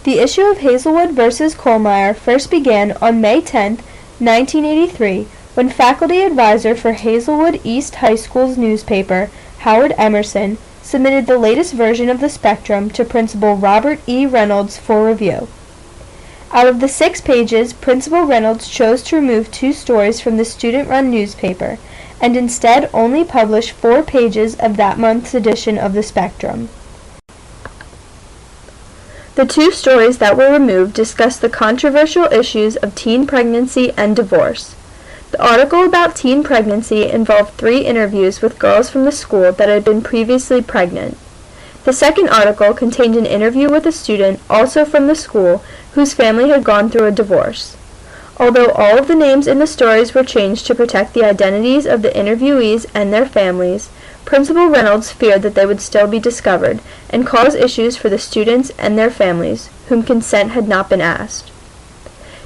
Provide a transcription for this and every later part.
The issue of Hazelwood versus Kohlmeyer first began on May 10, 1983, when faculty advisor for Hazelwood East High School's newspaper, Howard Emerson, submitted the latest version of the Spectrum to Principal Robert E. Reynolds for review. Out of the 6 pages, Principal Reynolds chose to remove 2 stories from the student-run newspaper, and instead only published 4 pages of that month's edition of the Spectrum. The 2 stories that were removed discussed the controversial issues of teen pregnancy and divorce. The article about teen pregnancy involved 3 interviews with girls from the school that had been previously pregnant. The second article contained an interview with a student, also from the school, whose family had gone through a divorce. Although all of the names in the stories were changed to protect the identities of the interviewees and their families, Principal Reynolds feared that they would still be discovered and cause issues for the students and their families, whom consent had not been asked.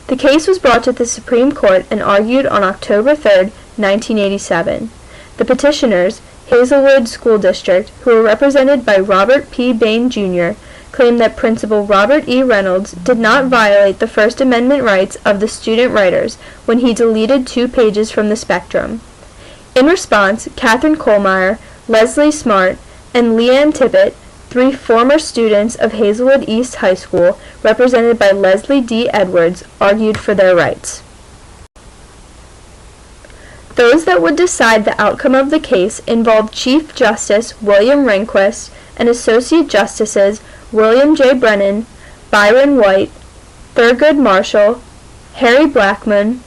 The case was brought to the Supreme Court and argued on October 3, 1987. The petitioners, Hazelwood School District, who were represented by Robert P. Bain, Jr., claimed that Principal Robert E. Reynolds did not violate the First Amendment rights of the student writers when he deleted 2 pages from the Spectrum. In response, Catherine Kohlmeyer, Leslie Smart, and Leanne Tippett, 3 former students of Hazelwood East High School, represented by Leslie D. Edwards, argued for their rights. Those that would decide the outcome of the case involved Chief Justice William Rehnquist and Associate Justices William J. Brennan, Byron White, Thurgood Marshall, Harry Blackmun,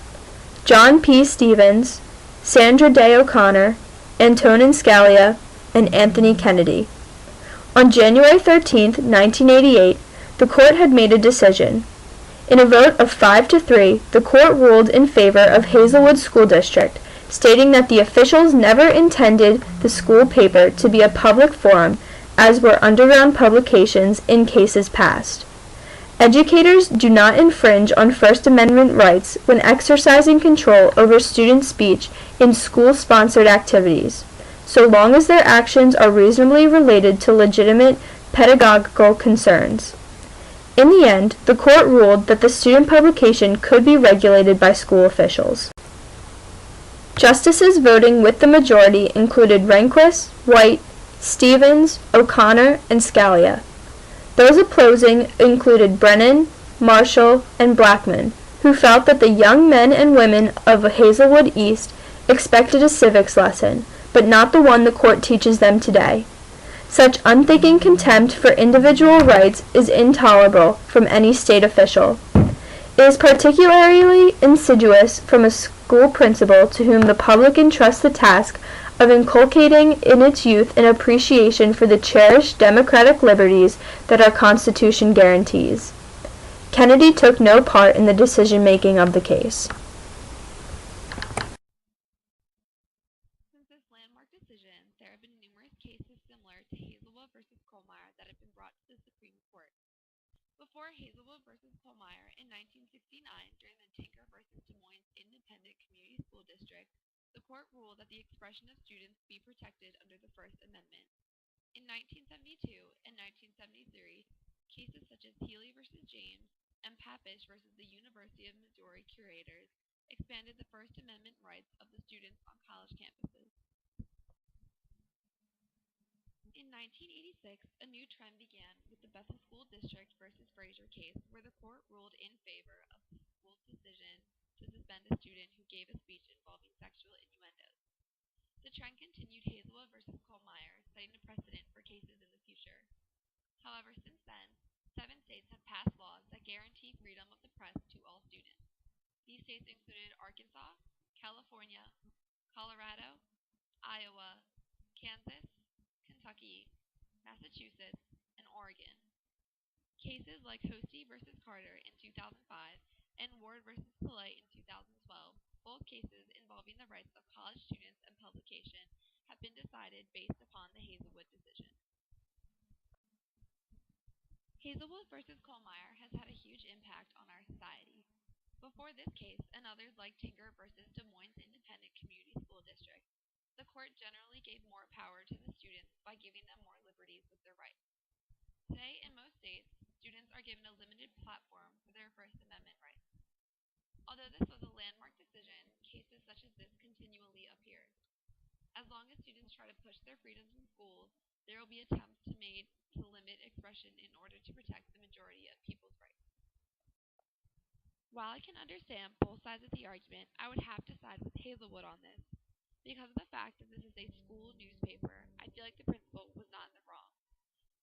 John P. Stevens, Sandra Day O'Connor, Antonin Scalia, and Anthony Kennedy. On January 13, 1988, the court had made a decision. In a vote of 5-3, the court ruled in favor of Hazelwood School District, stating that the officials never intended the school paper to be a public forum, as were underground publications in cases past. Educators do not infringe on First Amendment rights when exercising control over student speech in school-sponsored activities, so long as their actions are reasonably related to legitimate pedagogical concerns. In the end, the court ruled that the student publication could be regulated by school officials. Justices voting with the majority included Rehnquist, White, Stevens, O'Connor, and Scalia. Those opposing included Brennan, Marshall, and Blackmun, who felt that the young men and women of Hazelwood East expected a civics lesson, but not the one the court teaches them today. Such unthinking contempt for individual rights is intolerable from any state official. It is particularly insidious from a school principal to whom the public entrusts the task of inculcating in its youth an appreciation for the cherished democratic liberties that our Constitution guarantees. Kennedy took no part in the decision-making of the case. Since this landmark decision, there have been numerous cases similar to Hazelwood versus Kohlmeyer that have been brought to the Supreme Court. Before Hazelwood versus Kohlmeyer in 1969, during the Tinker versus Des Moines Independent Community School District, the court ruled that the expression of students be protected under the First Amendment. In 1972 and 1973, cases such as Healy versus James and Papish versus the University of Missouri curators expanded the First Amendment rights of the students on college campuses. In 1986, a new trend began with the Bethel School District versus Frazier case, where the court ruled in favor of the school's decision to suspend a student who gave a speech involving sexual innuendos. The trend continued Hazelwood versus Kohlmeyer, setting a precedent for cases in the future. However, since then, 7 states have passed laws that guarantee freedom of the press to all students. These states included Arkansas, California, Colorado, Iowa, Kansas, Kentucky, Massachusetts, and Oregon. Cases like Hosty versus Carter in 2005 and Ward versus Polite in 2012, both cases involving the rights of college students and publication, have been decided based upon the Hazelwood decision. Hazelwood versus Kohlmeyer has had a huge impact on our society. Before this case, and others like Tinker versus Des Moines Independent Community School District, the court generally gave more power to the students by giving them more liberties with their rights. Today, in most states, students are given a limited platform for their First Amendment rights. Although this was a landmark decision, cases such as this continually appear. As long as students try to push their freedoms in schools, there will be attempts made to limit expression in order to protect the majority of people's rights. While I can understand both sides of the argument, I would have to side with Hazelwood on this. Because of the fact that this is a school newspaper, I feel like the principal was not in the wrong.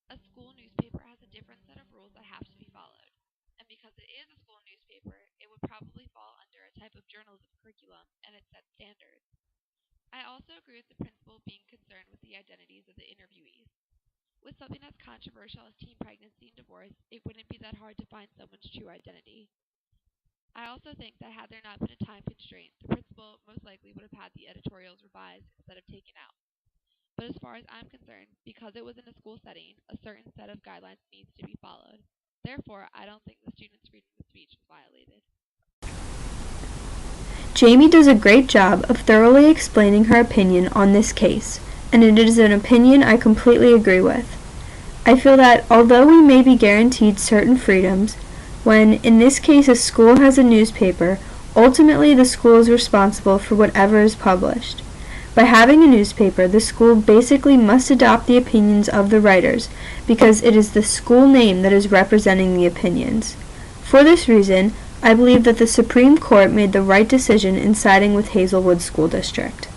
A school newspaper has a different set of rules that have to be followed. And because it is a school newspaper, it would probably fall under a type of journalism curriculum and its set standards. I also agree with the principal being concerned with the identities of the interviewees. With something as controversial as teen pregnancy and divorce, it wouldn't be that hard to find someone's true identity. I also think that had there not been a time constraint, the principal most likely would have had the editorials revised instead of taken out. But as far as I'm concerned, because it was in a school setting, a certain set of guidelines needs to be followed. Therefore, I don't think the student's freedom of speech was violated. Jamie does a great job of thoroughly explaining her opinion on this case, and it is an opinion I completely agree with. I feel that although we may be guaranteed certain freedoms, when, in this case, a school has a newspaper, ultimately the school is responsible for whatever is published. By having a newspaper, the school basically must adopt the opinions of the writers, because it is the school name that is representing the opinions. For this reason, I believe that the Supreme Court made the right decision in siding with Hazelwood School District.